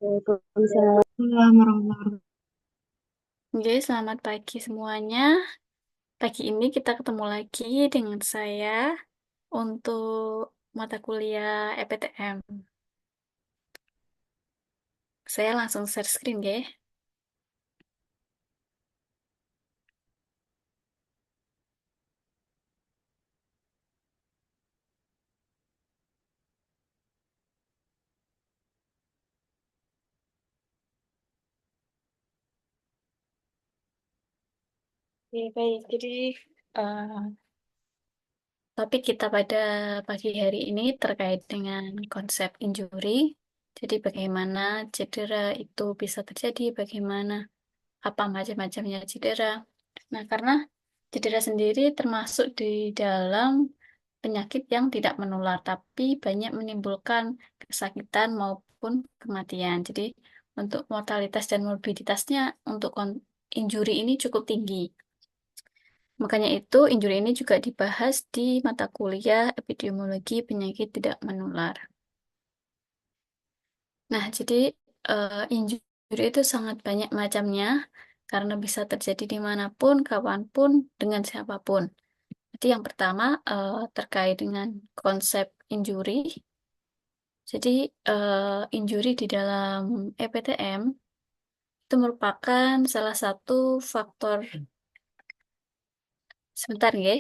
Waalaikumsalam warahmatullahi wabarakatuh. Oke, selamat pagi semuanya. Pagi ini kita ketemu lagi dengan saya untuk mata kuliah EPTM. Saya langsung share screen, ya. Oke, baik. Jadi, eh, topik kita pada pagi hari ini terkait dengan konsep injury. Jadi, bagaimana cedera itu bisa terjadi, bagaimana apa macam-macamnya cedera. Nah, karena cedera sendiri termasuk di dalam penyakit yang tidak menular, tapi banyak menimbulkan kesakitan maupun kematian. Jadi, untuk mortalitas dan morbiditasnya untuk injury ini cukup tinggi. Makanya itu, injury ini juga dibahas di mata kuliah epidemiologi penyakit tidak menular. Nah, jadi injury itu sangat banyak macamnya karena bisa terjadi dimanapun, kapanpun, dengan siapapun. Jadi yang pertama terkait dengan konsep injury. Jadi injury di dalam EPTM itu merupakan salah satu faktor. Sebentar ya.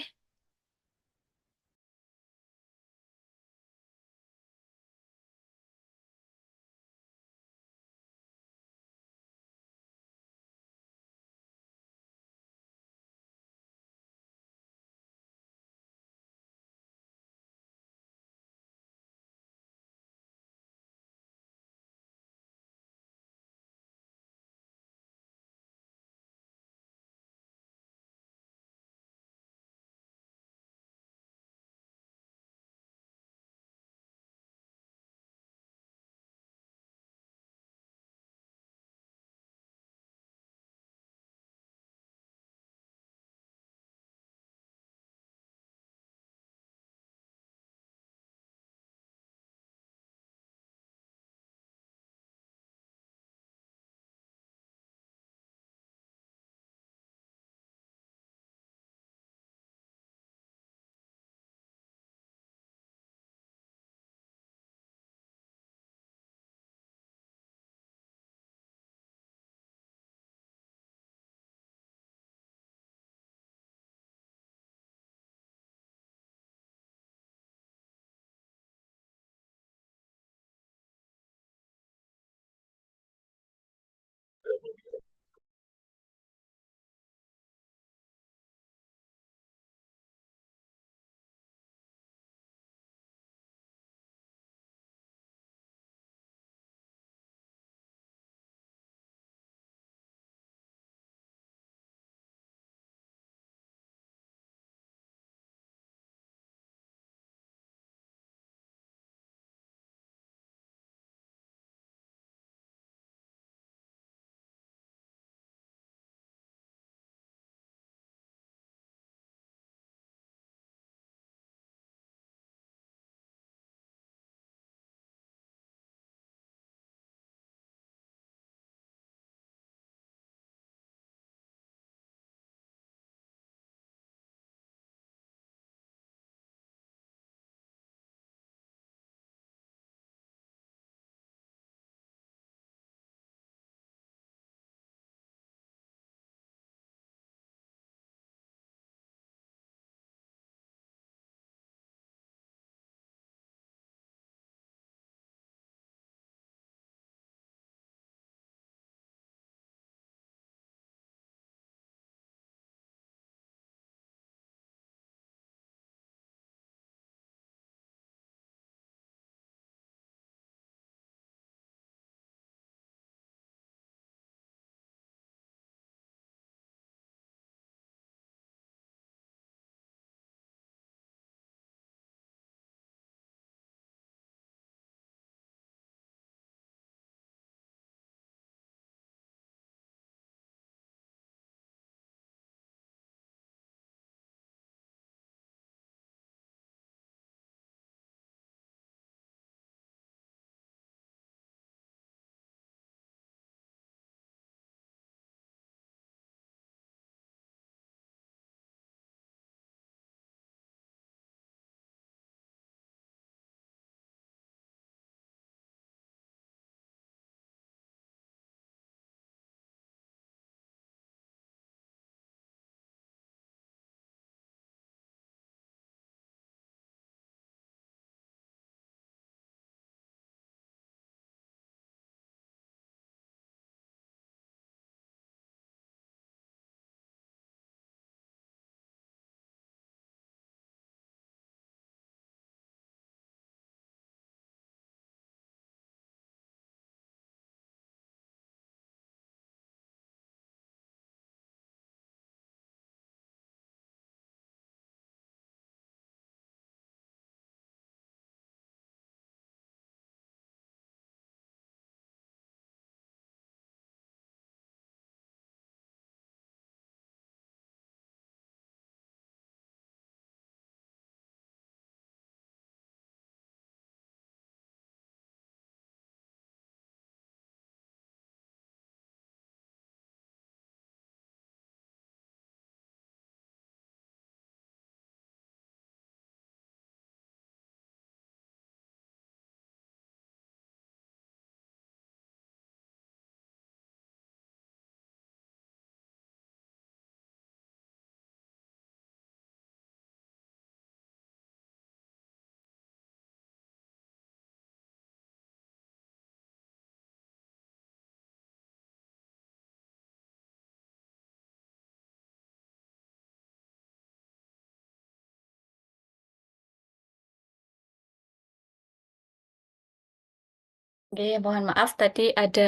Oke, mohon maaf tadi ada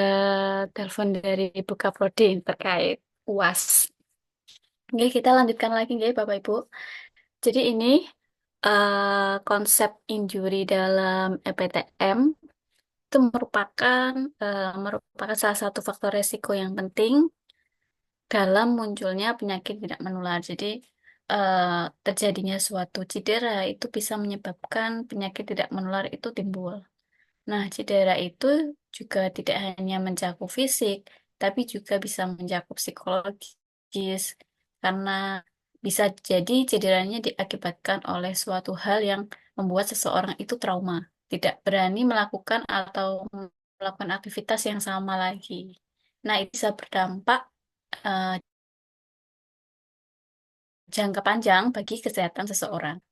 telepon dari Ibu Kaprodi terkait UAS. Oke, kita lanjutkan lagi ya Bapak Ibu. Jadi ini konsep injury dalam EPTM itu merupakan salah satu faktor resiko yang penting dalam munculnya penyakit tidak menular. Jadi eh, terjadinya suatu cedera itu bisa menyebabkan penyakit tidak menular itu timbul. Nah, cedera itu juga tidak hanya mencakup fisik, tapi juga bisa mencakup psikologis, karena bisa jadi cederanya diakibatkan oleh suatu hal yang membuat seseorang itu trauma, tidak berani melakukan atau melakukan aktivitas yang sama lagi. Nah, itu bisa berdampak eh, jangka panjang bagi kesehatan seseorang.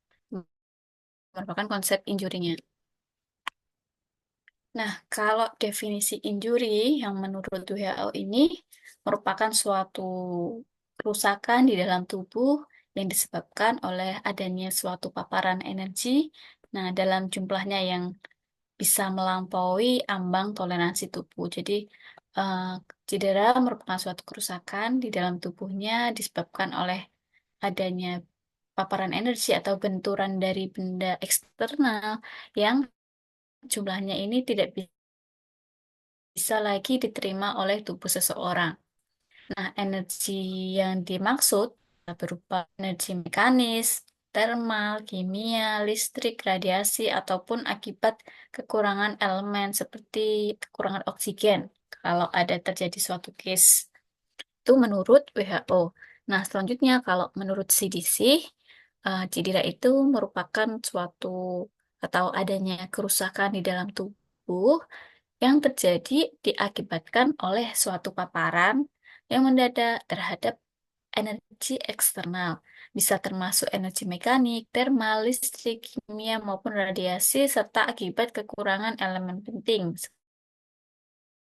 Merupakan konsep injurinya. Nah, kalau definisi injury yang menurut WHO ini merupakan suatu kerusakan di dalam tubuh yang disebabkan oleh adanya suatu paparan energi, nah dalam jumlahnya yang bisa melampaui ambang toleransi tubuh. Jadi, eh, cedera merupakan suatu kerusakan di dalam tubuhnya disebabkan oleh adanya paparan energi atau benturan dari benda eksternal yang jumlahnya ini tidak bisa lagi diterima oleh tubuh seseorang. Nah, energi yang dimaksud berupa energi mekanis, termal, kimia, listrik, radiasi, ataupun akibat kekurangan elemen seperti kekurangan oksigen kalau ada terjadi suatu case. Itu menurut WHO. Nah, selanjutnya kalau menurut CDC, cedera itu merupakan suatu atau adanya kerusakan di dalam tubuh yang terjadi diakibatkan oleh suatu paparan yang mendadak terhadap energi eksternal. Bisa termasuk energi mekanik, termal, listrik, kimia, maupun radiasi, serta akibat kekurangan elemen penting,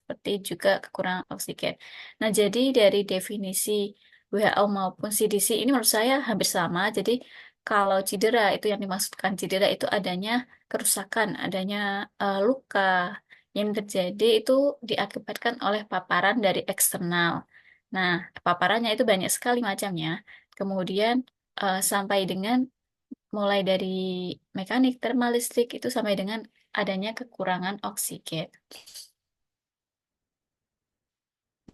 seperti juga kekurangan oksigen. Nah, jadi dari definisi WHO maupun CDC ini menurut saya hampir sama. Jadi, kalau cedera itu yang dimaksudkan cedera itu adanya kerusakan, adanya luka yang terjadi itu diakibatkan oleh paparan dari eksternal. Nah, paparannya itu banyak sekali macamnya. Kemudian sampai dengan mulai dari mekanik, termal, listrik itu sampai dengan adanya kekurangan oksigen.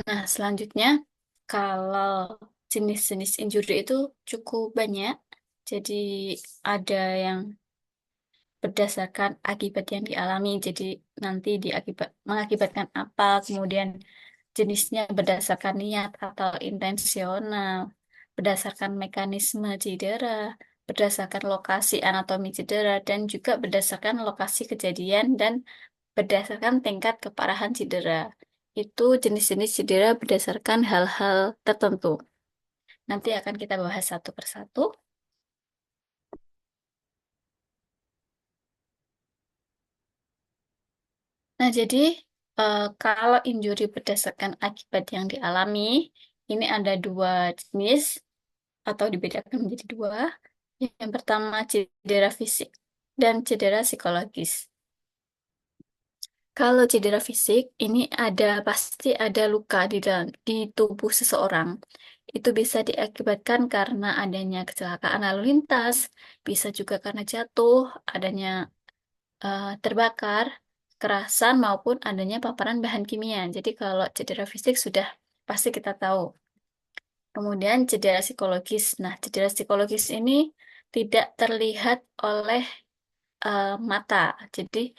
Nah, selanjutnya, kalau jenis-jenis injury itu cukup banyak. Jadi, ada yang berdasarkan akibat yang dialami. Jadi, nanti mengakibatkan apa, kemudian jenisnya berdasarkan niat atau intensional, berdasarkan mekanisme cedera, berdasarkan lokasi anatomi cedera, dan juga berdasarkan lokasi kejadian dan berdasarkan tingkat keparahan cedera. Itu jenis-jenis cedera berdasarkan hal-hal tertentu. Nanti akan kita bahas satu persatu. Nah, jadi kalau injury berdasarkan akibat yang dialami, ini ada dua jenis atau dibedakan menjadi dua. Yang pertama cedera fisik dan cedera psikologis. Kalau cedera fisik, ini pasti ada luka di tubuh seseorang. Itu bisa diakibatkan karena adanya kecelakaan lalu lintas, bisa juga karena jatuh, adanya terbakar, kerasan maupun adanya paparan bahan kimia. Jadi kalau cedera fisik sudah pasti kita tahu. Kemudian cedera psikologis. Nah, cedera psikologis ini tidak terlihat oleh mata. Jadi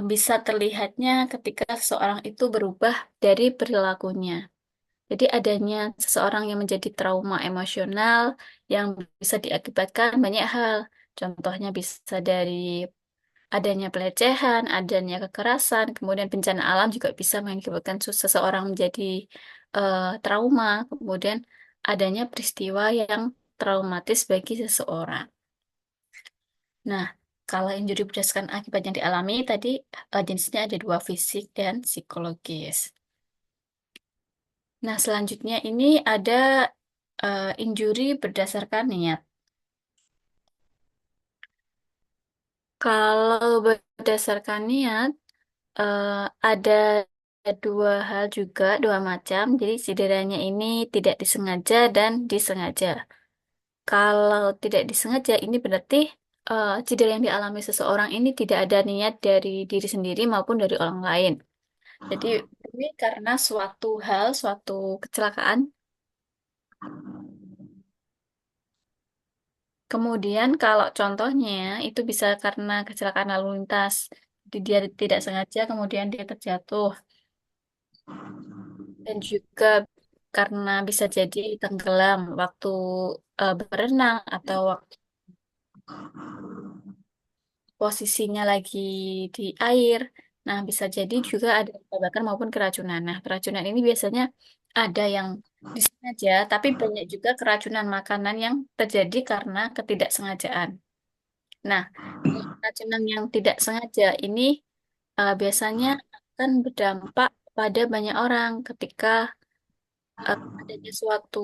bisa terlihatnya ketika seseorang itu berubah dari perilakunya. Jadi adanya seseorang yang menjadi trauma emosional yang bisa diakibatkan banyak hal. Contohnya bisa dari adanya pelecehan, adanya kekerasan, kemudian bencana alam juga bisa mengakibatkan seseorang menjadi trauma, kemudian adanya peristiwa yang traumatis bagi seseorang. Nah, kalau injury berdasarkan akibat yang dialami tadi jenisnya ada dua, fisik dan psikologis. Nah, selanjutnya ini ada injury berdasarkan niat. Kalau berdasarkan niat, eh, ada dua hal juga, dua macam. Jadi cederanya ini tidak disengaja dan disengaja. Kalau tidak disengaja, ini berarti cedera yang dialami seseorang ini tidak ada niat dari diri sendiri maupun dari orang lain. Jadi ini karena suatu hal, suatu kecelakaan. Kemudian kalau contohnya itu bisa karena kecelakaan lalu lintas. Jadi dia tidak sengaja, kemudian dia terjatuh. Dan juga karena bisa jadi tenggelam waktu berenang atau waktu posisinya lagi di air. Nah, bisa jadi juga ada luka bakar maupun keracunan. Nah, keracunan ini biasanya ada yang disengaja, tapi banyak juga keracunan makanan yang terjadi karena ketidaksengajaan. Nah, keracunan yang tidak sengaja ini biasanya akan berdampak pada banyak orang ketika adanya suatu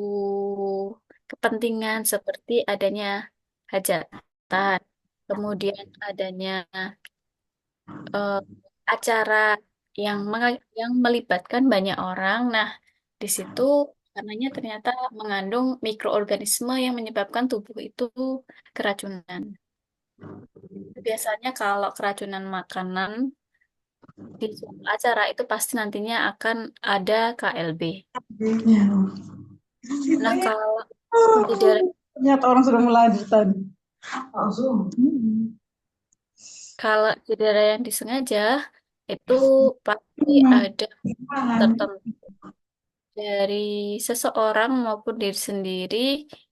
kepentingan seperti adanya hajatan, kemudian adanya eh, acara yang melibatkan banyak orang. Nah, di situ karenanya ternyata mengandung mikroorganisme yang menyebabkan tubuh itu keracunan. Biasanya kalau keracunan makanan di suatu acara itu pasti nantinya akan ada KLB. Nah, kalau cedera Ternyata orang sudah melanjutkan. Langsung. kalau cedera yang disengaja itu pasti ada tertentu dari seseorang maupun diri sendiri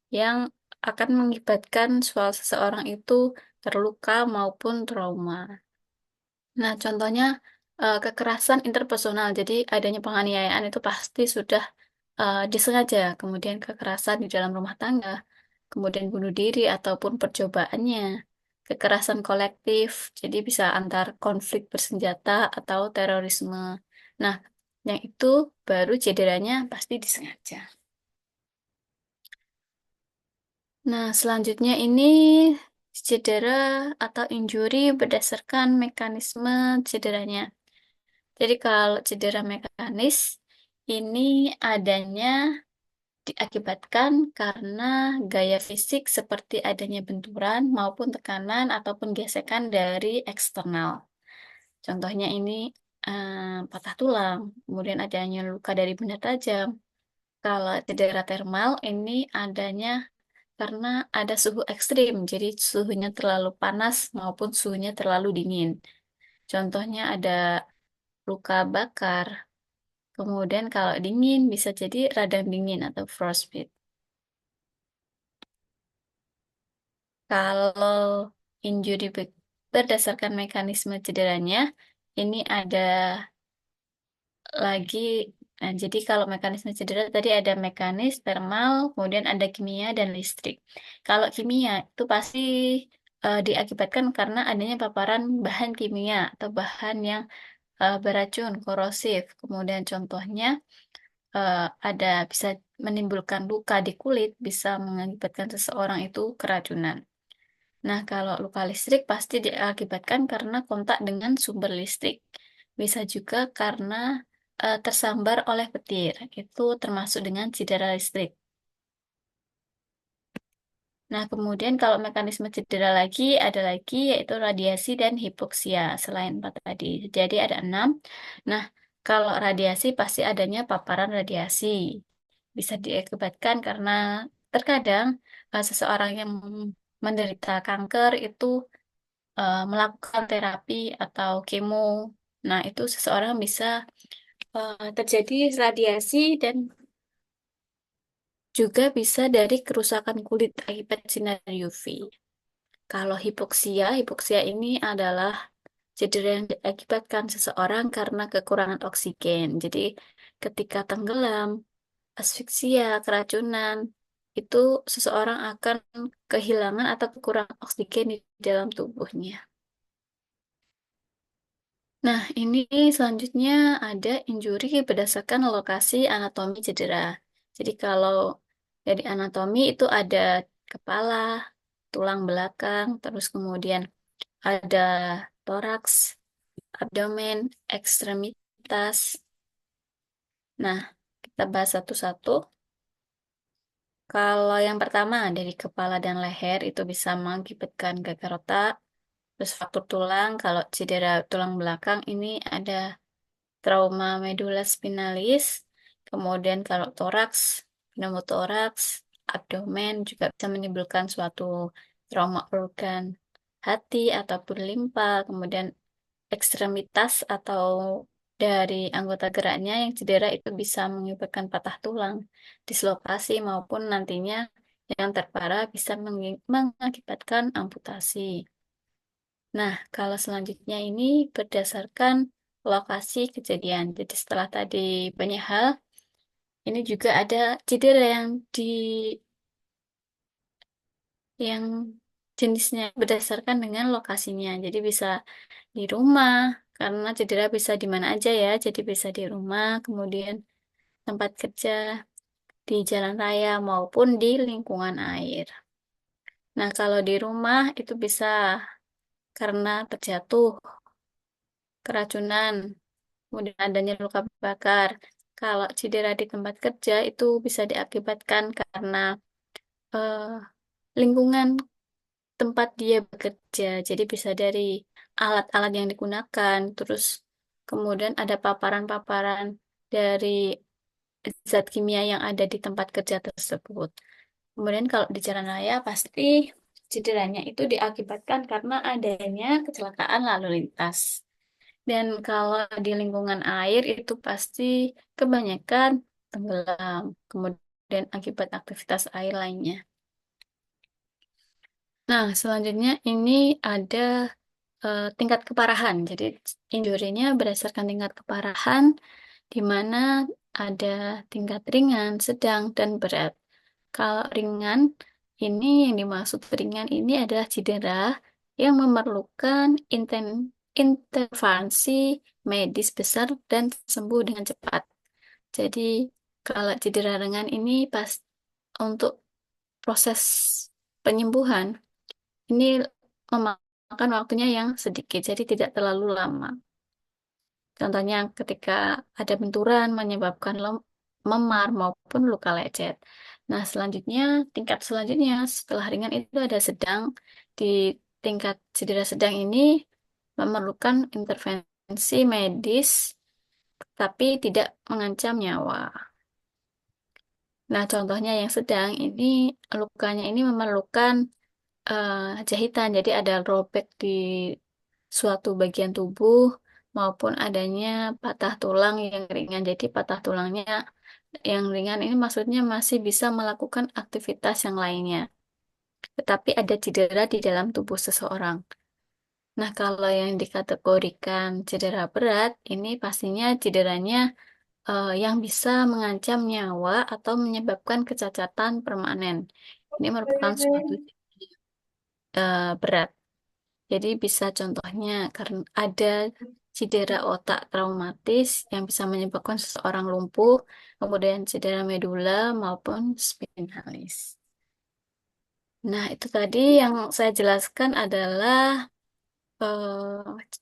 yang akan mengakibatkan soal seseorang itu terluka maupun trauma. Nah, contohnya kekerasan interpersonal. Jadi adanya penganiayaan itu pasti sudah disengaja. Kemudian kekerasan di dalam rumah tangga, kemudian bunuh diri ataupun percobaannya. Kekerasan kolektif, jadi bisa antar konflik bersenjata atau terorisme. Nah, yang itu baru cederanya pasti disengaja. Nah, selanjutnya ini cedera atau injury berdasarkan mekanisme cederanya. Jadi kalau cedera mekanis ini adanya diakibatkan karena gaya fisik seperti adanya benturan maupun tekanan ataupun gesekan dari eksternal. Contohnya ini patah tulang, kemudian adanya luka dari benda tajam. Kalau cedera termal ini adanya karena ada suhu ekstrim, jadi suhunya terlalu panas maupun suhunya terlalu dingin. Contohnya ada luka bakar. Kemudian kalau dingin bisa jadi radang dingin atau frostbite. Kalau injury berdasarkan mekanisme cederanya, ini ada lagi. Nah, jadi kalau mekanisme cedera tadi ada mekanis, termal, kemudian ada kimia dan listrik. Kalau kimia itu pasti diakibatkan karena adanya paparan bahan kimia atau bahan yang beracun, korosif. Kemudian contohnya eh, ada bisa menimbulkan luka di kulit, bisa mengakibatkan seseorang itu keracunan. Nah, kalau luka listrik pasti diakibatkan karena kontak dengan sumber listrik. Bisa juga karena tersambar oleh petir. Itu termasuk dengan cedera listrik. Nah, kemudian kalau mekanisme cedera lagi, ada lagi yaitu radiasi dan hipoksia selain empat tadi. Jadi ada enam. Nah, kalau radiasi pasti adanya paparan radiasi. Bisa diakibatkan karena terkadang seseorang yang menderita kanker itu melakukan terapi atau kemo. Nah, itu seseorang bisa terjadi radiasi dan juga bisa dari kerusakan kulit akibat sinar UV. Kalau hipoksia ini adalah cedera yang diakibatkan seseorang karena kekurangan oksigen. Jadi, ketika tenggelam, asfiksia, keracunan, itu seseorang akan kehilangan atau kekurangan oksigen di dalam tubuhnya. Nah, ini selanjutnya ada injury berdasarkan lokasi anatomi cedera. Jadi kalau dari anatomi itu ada kepala, tulang belakang, terus kemudian ada toraks, abdomen, ekstremitas. Nah, kita bahas satu-satu. Kalau yang pertama dari kepala dan leher itu bisa mengakibatkan gagal otak. Terus faktur tulang, kalau cedera tulang belakang ini ada trauma medula spinalis. Kemudian kalau toraks, pneumotoraks, abdomen juga bisa menimbulkan suatu trauma organ hati ataupun limpa. Kemudian ekstremitas atau dari anggota geraknya yang cedera itu bisa menyebabkan patah tulang, dislokasi maupun nantinya yang terparah bisa mengakibatkan amputasi. Nah, kalau selanjutnya ini berdasarkan lokasi kejadian. Jadi setelah tadi banyak hal, ini juga ada cedera yang jenisnya berdasarkan dengan lokasinya. Jadi bisa di rumah, karena cedera bisa di mana aja ya. Jadi bisa di rumah, kemudian tempat kerja, di jalan raya maupun di lingkungan air. Nah, kalau di rumah itu bisa karena terjatuh, keracunan, kemudian adanya luka bakar. Kalau cedera di tempat kerja itu bisa diakibatkan karena eh, lingkungan tempat dia bekerja. Jadi bisa dari alat-alat yang digunakan, terus kemudian ada paparan-paparan dari zat kimia yang ada di tempat kerja tersebut. Kemudian kalau di jalan raya pasti cederanya itu diakibatkan karena adanya kecelakaan lalu lintas. Dan kalau di lingkungan air itu pasti kebanyakan tenggelam, kemudian akibat aktivitas air lainnya. Nah, selanjutnya ini ada tingkat keparahan. Jadi injurinya berdasarkan tingkat keparahan, di mana ada tingkat ringan, sedang, dan berat. Kalau ringan, ini yang dimaksud ringan ini adalah cedera yang memerlukan intervensi medis besar dan sembuh dengan cepat. Jadi kalau cedera ringan ini pas untuk proses penyembuhan ini memakan waktunya yang sedikit, jadi tidak terlalu lama. Contohnya ketika ada benturan menyebabkan memar maupun luka lecet. Nah, selanjutnya, tingkat selanjutnya setelah ringan itu ada sedang. Di tingkat cedera sedang ini memerlukan intervensi medis, tapi tidak mengancam nyawa. Nah, contohnya yang sedang ini lukanya ini memerlukan eh, jahitan, jadi ada robek di suatu bagian tubuh maupun adanya patah tulang yang ringan. Jadi patah tulangnya yang ringan ini maksudnya masih bisa melakukan aktivitas yang lainnya, tetapi ada cedera di dalam tubuh seseorang. Nah, kalau yang dikategorikan cedera berat, ini pastinya cederanya yang bisa mengancam nyawa atau menyebabkan kecacatan permanen. Ini merupakan suatu berat. Jadi bisa contohnya karena ada cedera otak traumatis yang bisa menyebabkan seseorang lumpuh, kemudian cedera medula maupun spinalis. Nah, itu tadi yang saya jelaskan adalah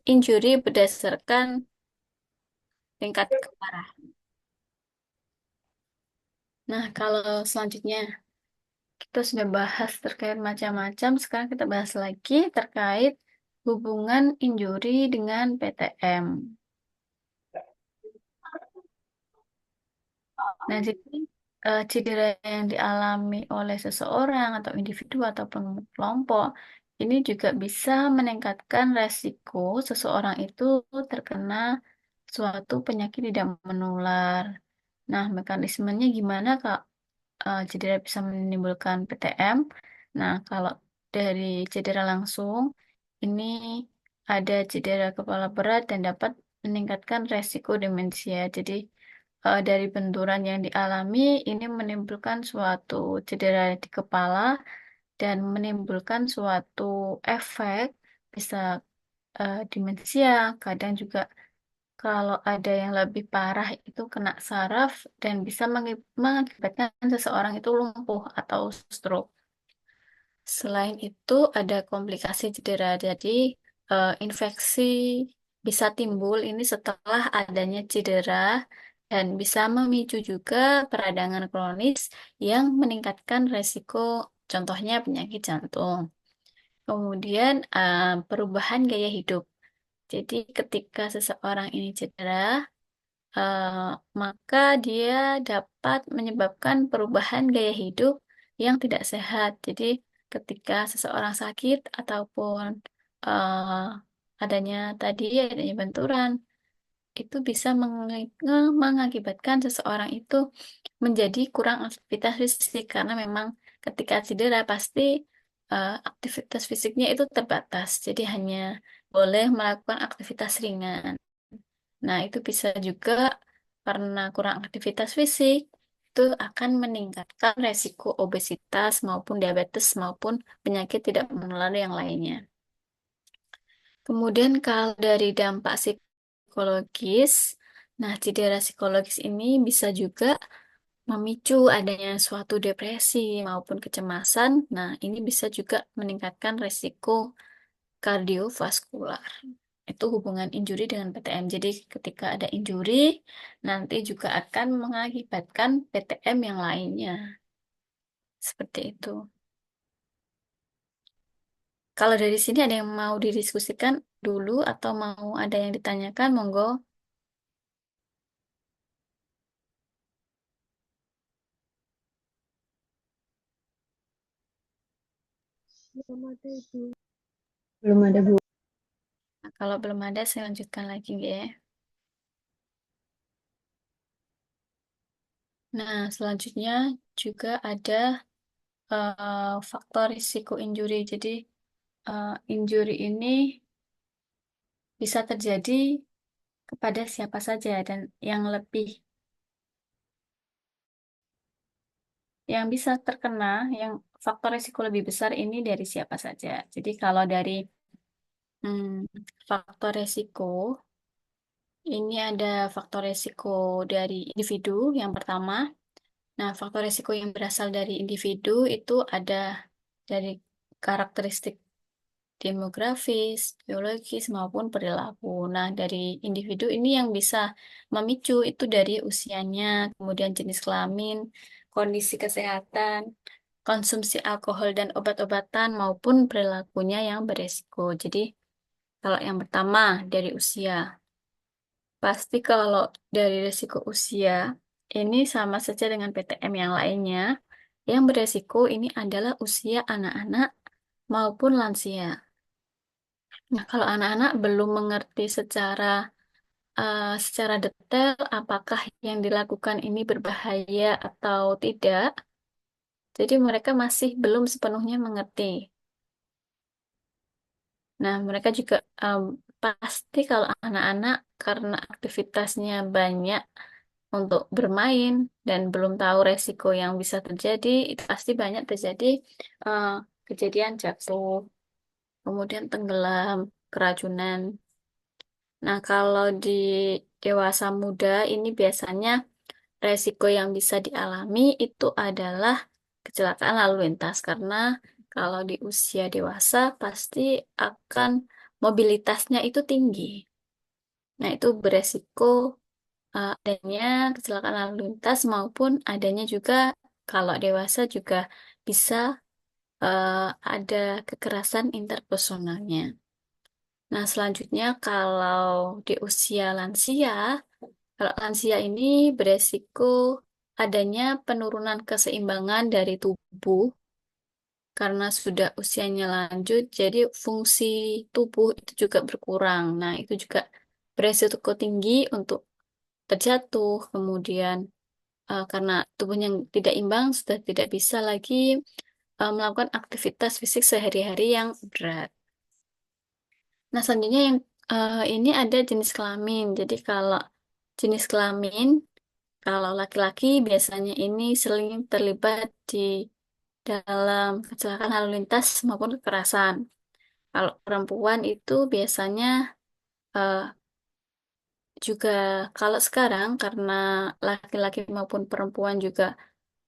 injury berdasarkan tingkat keparahan. Nah, kalau selanjutnya kita sudah bahas terkait macam-macam, sekarang kita bahas lagi terkait hubungan injury dengan PTM. Nah, jadi cedera yang dialami oleh seseorang atau individu ataupun kelompok ini juga bisa meningkatkan resiko seseorang itu terkena suatu penyakit tidak menular. Nah, mekanismenya gimana Kak? Cedera bisa menimbulkan PTM. Nah, kalau dari cedera langsung, ini ada cedera kepala berat dan dapat meningkatkan resiko demensia. Jadi, dari benturan yang dialami, ini menimbulkan suatu cedera di kepala dan menimbulkan suatu efek, bisa demensia, kadang juga kalau ada yang lebih parah itu kena saraf dan bisa mengakibatkan seseorang itu lumpuh atau stroke. Selain itu ada komplikasi cedera, jadi infeksi bisa timbul ini setelah adanya cedera dan bisa memicu juga peradangan kronis yang meningkatkan resiko, contohnya penyakit jantung. Kemudian perubahan gaya hidup. Jadi ketika seseorang ini cedera, eh, maka dia dapat menyebabkan perubahan gaya hidup yang tidak sehat. Jadi ketika seseorang sakit ataupun adanya benturan, itu bisa mengakibatkan seseorang itu menjadi kurang aktivitas fisik karena memang ketika cedera pasti aktivitas fisiknya itu terbatas. Jadi hanya boleh melakukan aktivitas ringan. Nah, itu bisa juga karena kurang aktivitas fisik, itu akan meningkatkan resiko obesitas maupun diabetes maupun penyakit tidak menular yang lainnya. Kemudian kalau dari dampak psikologis, nah cedera psikologis ini bisa juga memicu adanya suatu depresi maupun kecemasan. Nah, ini bisa juga meningkatkan resiko kardiovaskular. Itu hubungan injuri dengan PTM. Jadi ketika ada injuri, nanti juga akan mengakibatkan PTM yang lainnya. Seperti itu. Kalau dari sini ada yang mau didiskusikan dulu atau mau ada yang ditanyakan, monggo. Belum ada Bu. Nah, kalau belum ada, saya lanjutkan lagi ya. Nah, selanjutnya juga ada faktor risiko injuri. Jadi, injuri ini bisa terjadi kepada siapa saja dan yang lebih yang bisa terkena, yang faktor risiko lebih besar ini dari siapa saja. Jadi, kalau dari hmm, faktor risiko, ini ada faktor risiko dari individu yang pertama. Nah, faktor risiko yang berasal dari individu itu ada dari karakteristik demografis, biologis, maupun perilaku. Nah, dari individu ini yang bisa memicu itu dari usianya, kemudian jenis kelamin, kondisi kesehatan, konsumsi alkohol dan obat-obatan, maupun perilakunya yang beresiko. Jadi, kalau yang pertama dari usia, pasti kalau dari risiko usia, ini sama saja dengan PTM yang lainnya. Yang beresiko ini adalah usia anak-anak maupun lansia. Nah, kalau anak-anak belum mengerti secara detail apakah yang dilakukan ini berbahaya atau tidak, jadi mereka masih belum sepenuhnya mengerti. Nah, mereka juga pasti kalau anak-anak karena aktivitasnya banyak untuk bermain dan belum tahu resiko yang bisa terjadi, itu pasti banyak terjadi eh, kejadian jatuh, kemudian tenggelam, keracunan. Nah, kalau di dewasa muda ini biasanya resiko yang bisa dialami itu adalah kecelakaan lalu lintas karena kalau di usia dewasa pasti akan mobilitasnya itu tinggi. Nah, itu beresiko adanya kecelakaan lalu lintas maupun adanya juga kalau dewasa juga bisa eh, ada kekerasan interpersonalnya. Nah, selanjutnya kalau di usia lansia, kalau lansia ini beresiko adanya penurunan keseimbangan dari tubuh karena sudah usianya lanjut, jadi fungsi tubuh itu juga berkurang. Nah, itu juga beresiko tinggi untuk terjatuh, kemudian karena tubuhnya yang tidak imbang, sudah tidak bisa lagi melakukan aktivitas fisik sehari-hari yang berat. Nah, selanjutnya yang ini ada jenis kelamin. Jadi kalau jenis kelamin, kalau laki-laki biasanya ini sering terlibat di dalam kecelakaan lalu lintas maupun kekerasan. Kalau perempuan itu biasanya eh, juga kalau sekarang karena laki-laki maupun perempuan juga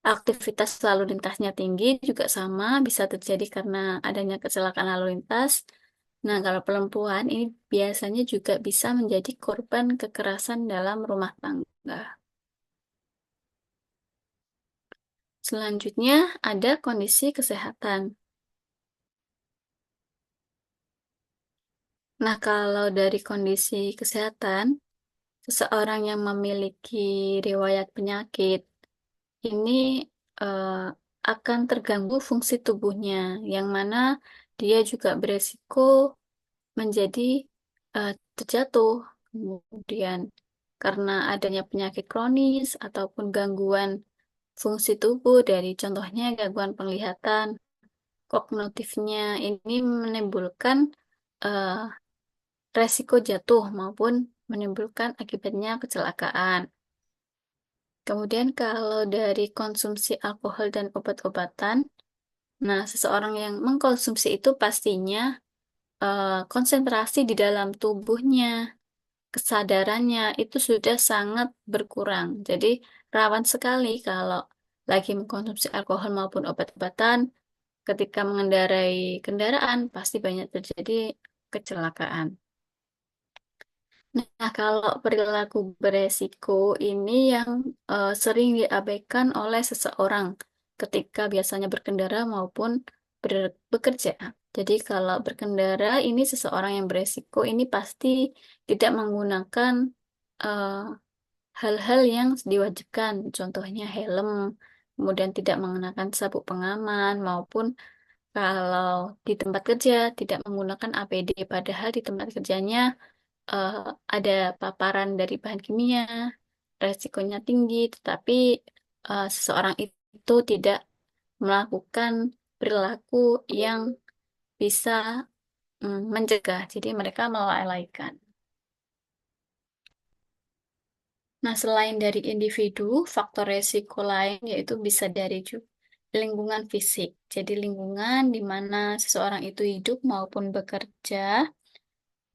aktivitas lalu lintasnya tinggi juga sama bisa terjadi karena adanya kecelakaan lalu lintas. Nah, kalau perempuan ini biasanya juga bisa menjadi korban kekerasan dalam rumah tangga. Selanjutnya ada kondisi kesehatan. Nah, kalau dari kondisi kesehatan, seseorang yang memiliki riwayat penyakit ini eh, akan terganggu fungsi tubuhnya, yang mana dia juga beresiko menjadi terjatuh. Kemudian, karena adanya penyakit kronis ataupun gangguan fungsi tubuh dari contohnya gangguan penglihatan, kognitifnya ini menimbulkan eh, resiko jatuh maupun menimbulkan akibatnya kecelakaan. Kemudian kalau dari konsumsi alkohol dan obat-obatan, nah seseorang yang mengkonsumsi itu pastinya konsentrasi di dalam tubuhnya, kesadarannya itu sudah sangat berkurang. Jadi rawan sekali kalau lagi mengkonsumsi alkohol maupun obat-obatan, ketika mengendarai kendaraan pasti banyak terjadi kecelakaan. Nah, kalau perilaku beresiko ini yang sering diabaikan oleh seseorang ketika biasanya berkendara maupun bekerja. Jadi, kalau berkendara ini seseorang yang beresiko ini pasti tidak menggunakan eh, hal-hal yang diwajibkan, contohnya helm, kemudian tidak mengenakan sabuk pengaman, maupun kalau di tempat kerja tidak menggunakan APD, padahal di tempat kerjanya eh, ada paparan dari bahan kimia, resikonya tinggi, tetapi seseorang itu tidak melakukan perilaku yang bisa mencegah, jadi mereka melalaikan. Nah, selain dari individu, faktor resiko lain yaitu bisa dari lingkungan fisik. Jadi lingkungan di mana seseorang itu hidup maupun bekerja.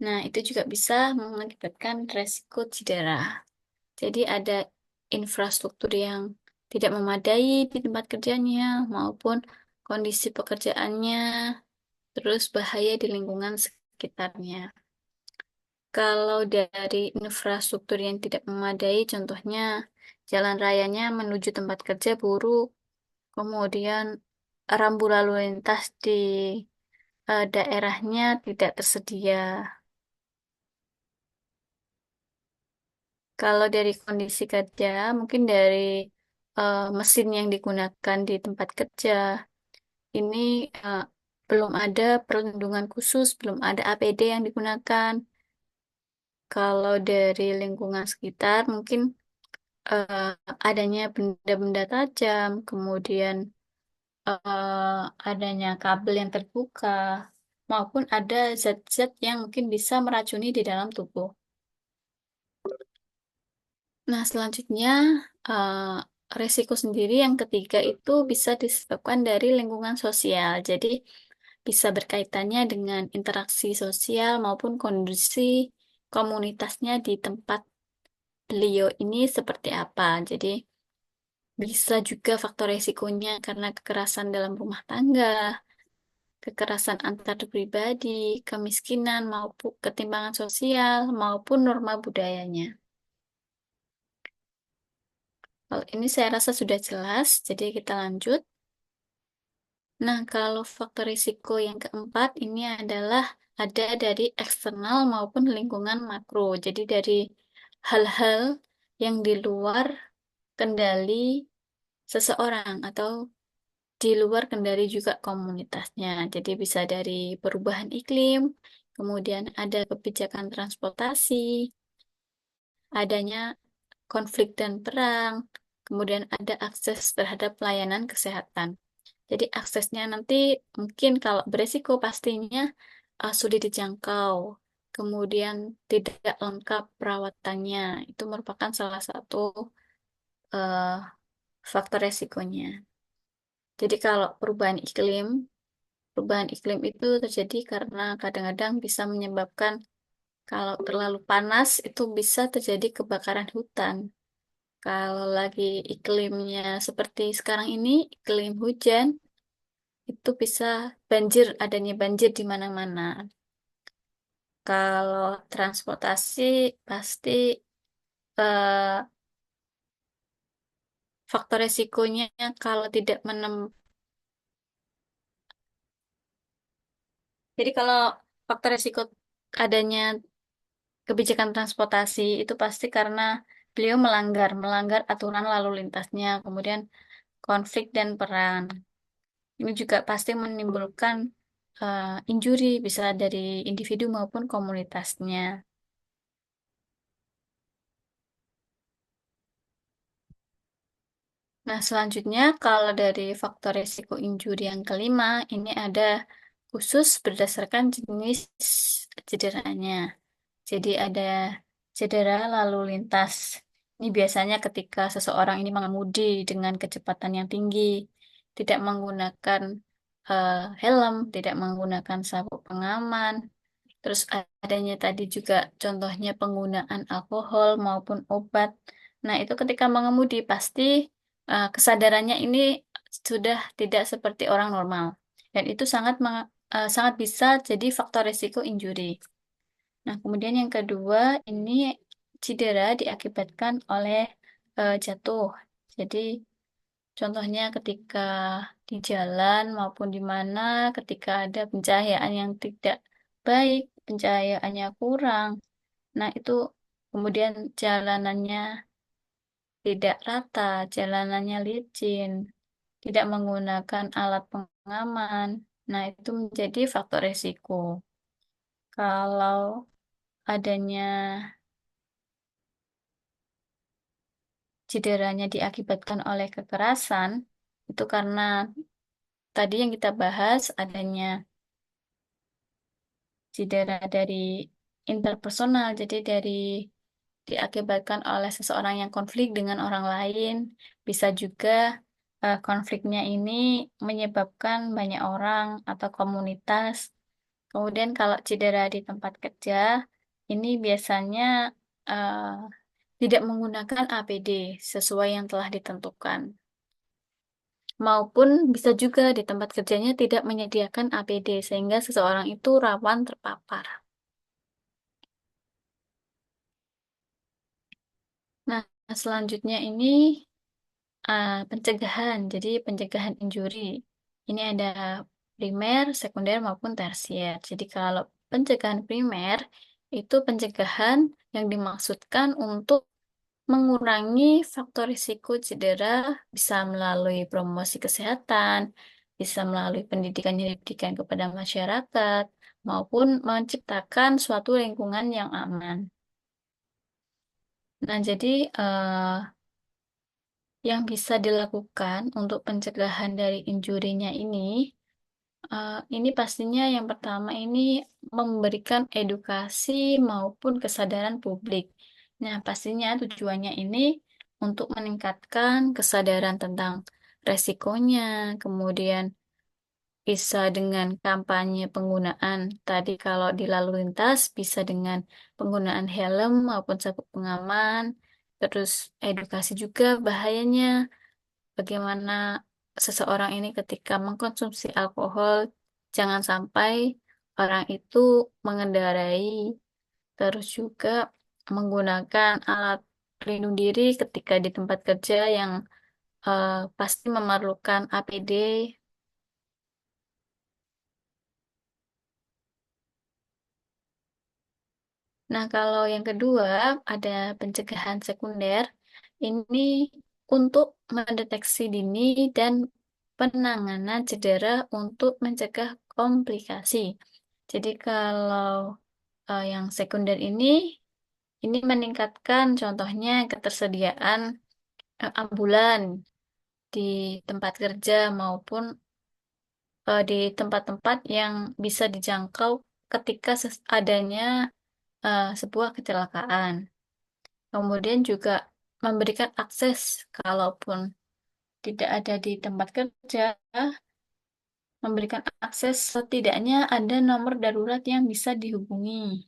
Nah, itu juga bisa mengakibatkan resiko cedera. Jadi ada infrastruktur yang tidak memadai di tempat kerjanya maupun kondisi pekerjaannya, terus bahaya di lingkungan sekitarnya. Kalau dari infrastruktur yang tidak memadai, contohnya jalan rayanya menuju tempat kerja buruk, kemudian rambu lalu lintas di daerahnya tidak tersedia. Kalau dari kondisi kerja, mungkin dari mesin yang digunakan di tempat kerja, ini eh, belum ada perlindungan khusus, belum ada APD yang digunakan. Kalau dari lingkungan sekitar, mungkin eh, adanya benda-benda tajam, kemudian adanya kabel yang terbuka, maupun ada zat-zat yang mungkin bisa meracuni di dalam tubuh. Nah, selanjutnya eh, resiko sendiri yang ketiga itu bisa disebabkan dari lingkungan sosial. Jadi bisa berkaitannya dengan interaksi sosial maupun kondisi komunitasnya di tempat beliau ini seperti apa. Jadi bisa juga faktor resikonya karena kekerasan dalam rumah tangga, kekerasan antar pribadi, kemiskinan maupun ketimpangan sosial maupun norma budayanya. Kalau ini saya rasa sudah jelas, jadi kita lanjut. Nah, kalau faktor risiko yang keempat ini adalah ada dari eksternal maupun lingkungan makro. Jadi dari hal-hal yang di luar kendali seseorang atau di luar kendali juga komunitasnya. Jadi bisa dari perubahan iklim, kemudian ada kebijakan transportasi, adanya konflik dan perang, kemudian ada akses terhadap pelayanan kesehatan. Jadi aksesnya nanti mungkin kalau beresiko pastinya sulit dijangkau, kemudian tidak lengkap perawatannya. Itu merupakan salah satu eh, faktor resikonya. Jadi kalau perubahan iklim itu terjadi karena kadang-kadang bisa menyebabkan kalau terlalu panas itu bisa terjadi kebakaran hutan. Kalau lagi iklimnya seperti sekarang ini, iklim hujan, itu bisa banjir, adanya banjir di mana-mana. Kalau transportasi pasti eh, faktor resikonya kalau tidak jadi kalau faktor resiko adanya kebijakan transportasi itu pasti karena beliau melanggar aturan lalu lintasnya, kemudian konflik dan perang. Ini juga pasti menimbulkan injuri bisa dari individu maupun komunitasnya. Nah, selanjutnya kalau dari faktor risiko injuri yang kelima, ini ada khusus berdasarkan jenis cederanya. Jadi ada cedera lalu lintas. Ini biasanya ketika seseorang ini mengemudi dengan kecepatan yang tinggi, tidak menggunakan helm, tidak menggunakan sabuk pengaman. Terus adanya tadi juga contohnya penggunaan alkohol maupun obat. Nah, itu ketika mengemudi pasti kesadarannya ini sudah tidak seperti orang normal. Dan itu sangat bisa jadi faktor risiko injuri. Nah, kemudian yang kedua, ini cedera diakibatkan oleh jatuh. Jadi, contohnya ketika di jalan maupun di mana, ketika ada pencahayaan yang tidak baik, pencahayaannya kurang. Nah, itu kemudian jalanannya tidak rata, jalanannya licin, tidak menggunakan alat pengaman. Nah, itu menjadi faktor risiko. Kalau adanya cederanya diakibatkan oleh kekerasan, itu karena tadi yang kita bahas adanya cedera dari interpersonal, jadi dari diakibatkan oleh seseorang yang konflik dengan orang lain, bisa juga konfliknya ini menyebabkan banyak orang atau komunitas. Kemudian kalau cedera di tempat kerja, ini biasanya eh, tidak menggunakan APD sesuai yang telah ditentukan. Maupun bisa juga di tempat kerjanya tidak menyediakan APD sehingga seseorang itu rawan terpapar. Nah, selanjutnya ini pencegahan. Jadi pencegahan injuri. Ini ada primer, sekunder maupun tersier. Jadi kalau pencegahan primer itu pencegahan yang dimaksudkan untuk mengurangi faktor risiko cedera bisa melalui promosi kesehatan, bisa melalui pendidikan kepada masyarakat, maupun menciptakan suatu lingkungan yang aman. Nah, jadi yang bisa dilakukan untuk pencegahan dari injurinya ini pastinya yang pertama ini memberikan edukasi maupun kesadaran publik. Nah, pastinya tujuannya ini untuk meningkatkan kesadaran tentang resikonya, kemudian bisa dengan kampanye penggunaan. Tadi kalau di lalu lintas bisa dengan penggunaan helm maupun sabuk pengaman, terus edukasi juga bahayanya bagaimana seseorang ini ketika mengkonsumsi alkohol, jangan sampai orang itu mengendarai, terus juga menggunakan alat pelindung diri ketika di tempat kerja yang pasti memerlukan APD. Nah, kalau yang kedua ada pencegahan sekunder. Ini untuk mendeteksi dini dan penanganan cedera untuk mencegah komplikasi. Jadi kalau yang sekunder ini meningkatkan contohnya ketersediaan ambulan di tempat kerja maupun di tempat-tempat yang bisa dijangkau ketika adanya sebuah kecelakaan. Kemudian juga memberikan akses kalaupun tidak ada di tempat kerja, memberikan akses setidaknya ada nomor darurat yang bisa dihubungi.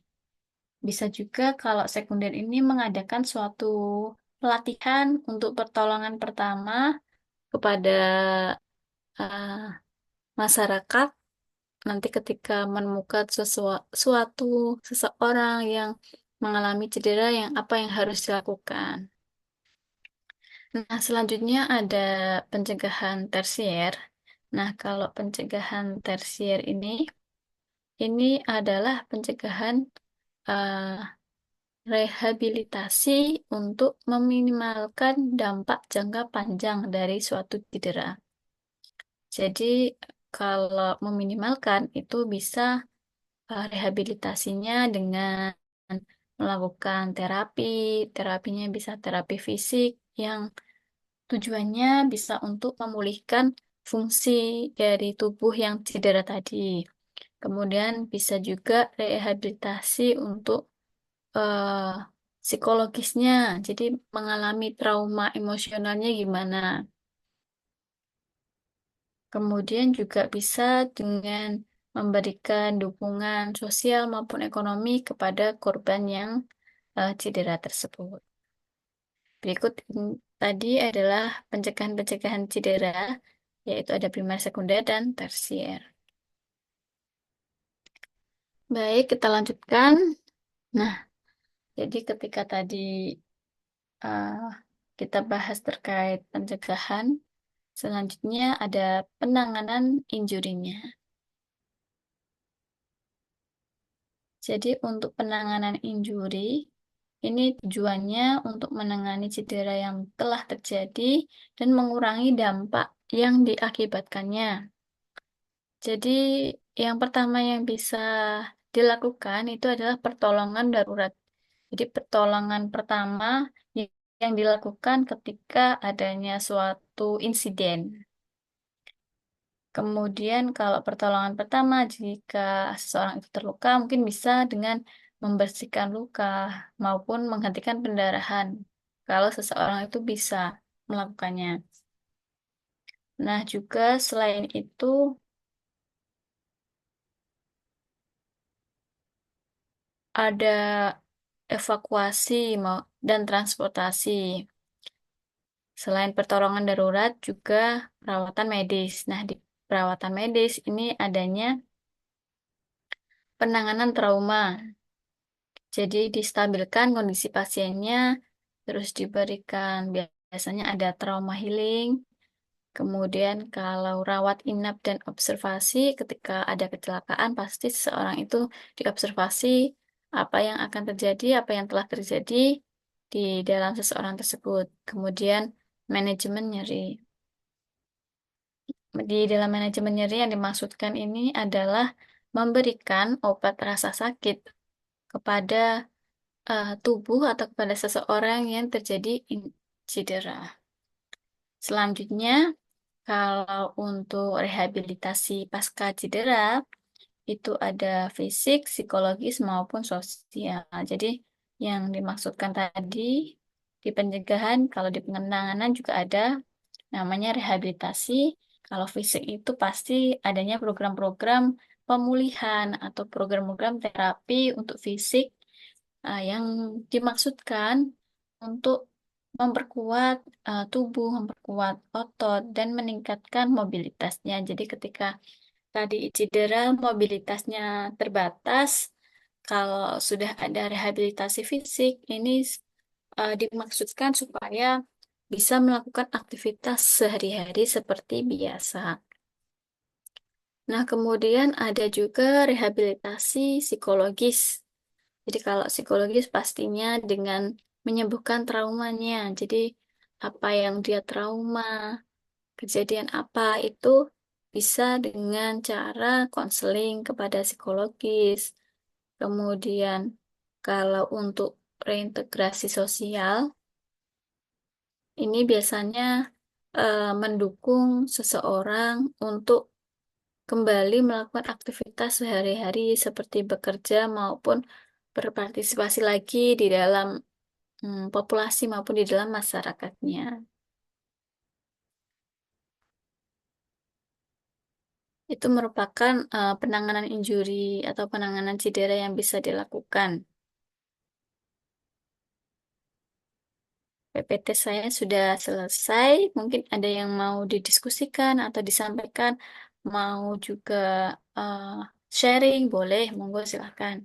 Bisa juga kalau sekunder ini mengadakan suatu pelatihan untuk pertolongan pertama kepada eh, masyarakat nanti ketika menemukan suatu seseorang yang mengalami cedera yang apa yang harus dilakukan. Nah, selanjutnya ada pencegahan tersier. Nah, kalau pencegahan tersier ini adalah pencegahan eh, rehabilitasi untuk meminimalkan dampak jangka panjang dari suatu cedera. Jadi, kalau meminimalkan itu bisa rehabilitasinya dengan melakukan terapi. Terapinya bisa terapi fisik yang tujuannya bisa untuk memulihkan fungsi dari tubuh yang cedera tadi. Kemudian bisa juga rehabilitasi untuk eh, psikologisnya. Jadi mengalami trauma emosionalnya gimana. Kemudian juga bisa dengan memberikan dukungan sosial maupun ekonomi kepada korban yang cedera tersebut. Berikut tadi adalah pencegahan-pencegahan cedera, yaitu ada primer, sekunder, dan tersier. Baik, kita lanjutkan. Nah, jadi ketika tadi uh, kita bahas terkait pencegahan, selanjutnya ada penanganan injurinya. Jadi untuk penanganan injuri, ini tujuannya untuk menangani cedera yang telah terjadi dan mengurangi dampak yang diakibatkannya. Jadi yang pertama yang bisa dilakukan itu adalah pertolongan darurat. Jadi pertolongan pertama yang dilakukan ketika adanya suatu insiden. Kemudian kalau pertolongan pertama jika seseorang itu terluka mungkin bisa dengan membersihkan luka maupun menghentikan pendarahan. Kalau seseorang itu bisa melakukannya. Nah, juga selain itu ada evakuasi dan transportasi. Selain pertolongan darurat, juga perawatan medis. Nah, di perawatan medis ini adanya penanganan trauma. Jadi, distabilkan kondisi pasiennya, terus diberikan biasanya ada trauma healing. Kemudian, kalau rawat inap dan observasi, ketika ada kecelakaan, pasti seseorang itu diobservasi apa yang akan terjadi, apa yang telah terjadi di dalam seseorang tersebut. Kemudian, manajemen nyeri. Di dalam manajemen nyeri yang dimaksudkan ini adalah memberikan obat rasa sakit kepada tubuh atau kepada seseorang yang terjadi cedera. Selanjutnya, kalau untuk rehabilitasi pasca cedera, itu ada fisik, psikologis, maupun sosial. Jadi, yang dimaksudkan tadi di pencegahan, kalau di pengenangan juga ada namanya rehabilitasi. Kalau fisik itu pasti adanya program-program pemulihan atau program-program terapi untuk fisik yang dimaksudkan untuk memperkuat tubuh, memperkuat otot, dan meningkatkan mobilitasnya. Jadi ketika tadi cedera, mobilitasnya terbatas, kalau sudah ada rehabilitasi fisik, ini dimaksudkan supaya bisa melakukan aktivitas sehari-hari seperti biasa. Nah, kemudian ada juga rehabilitasi psikologis. Jadi kalau psikologis pastinya dengan menyembuhkan traumanya. Jadi apa yang dia trauma, kejadian apa itu bisa dengan cara konseling kepada psikologis. Kemudian kalau untuk reintegrasi sosial, ini biasanya mendukung seseorang untuk kembali melakukan aktivitas sehari-hari seperti bekerja maupun berpartisipasi lagi di dalam populasi maupun di dalam masyarakatnya. Itu merupakan penanganan injuri atau penanganan cedera yang bisa dilakukan. PPT saya sudah selesai. Mungkin ada yang mau didiskusikan atau disampaikan, mau juga eh, sharing, boleh, monggo silahkan.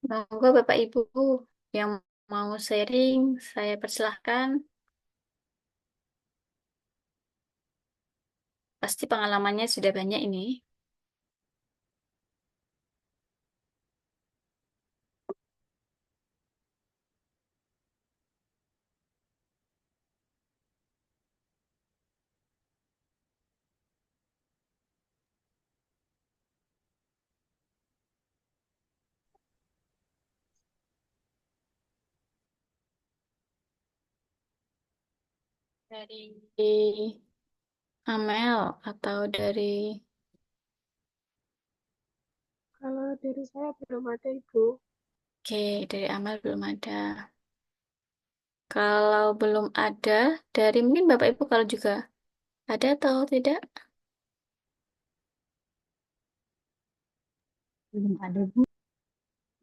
Monggo Bapak Ibu yang mau sharing, saya persilahkan. Pasti pengalamannya sudah banyak ini. Dari Amel atau dari Kalau dari saya belum ada, Ibu. Oke, dari Amel belum ada. Kalau belum ada, dari mungkin Bapak Ibu kalau juga ada atau tidak? Belum ada, Bu.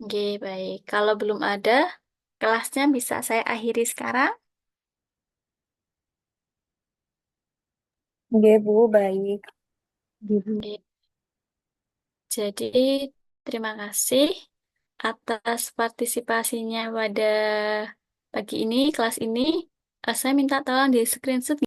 Oke, baik. Kalau belum ada, kelasnya bisa saya akhiri sekarang. Oke, Bu, baik. Gitu. Oke, jadi terima kasih atas partisipasinya pada pagi ini, kelas ini. Saya minta tolong di screenshot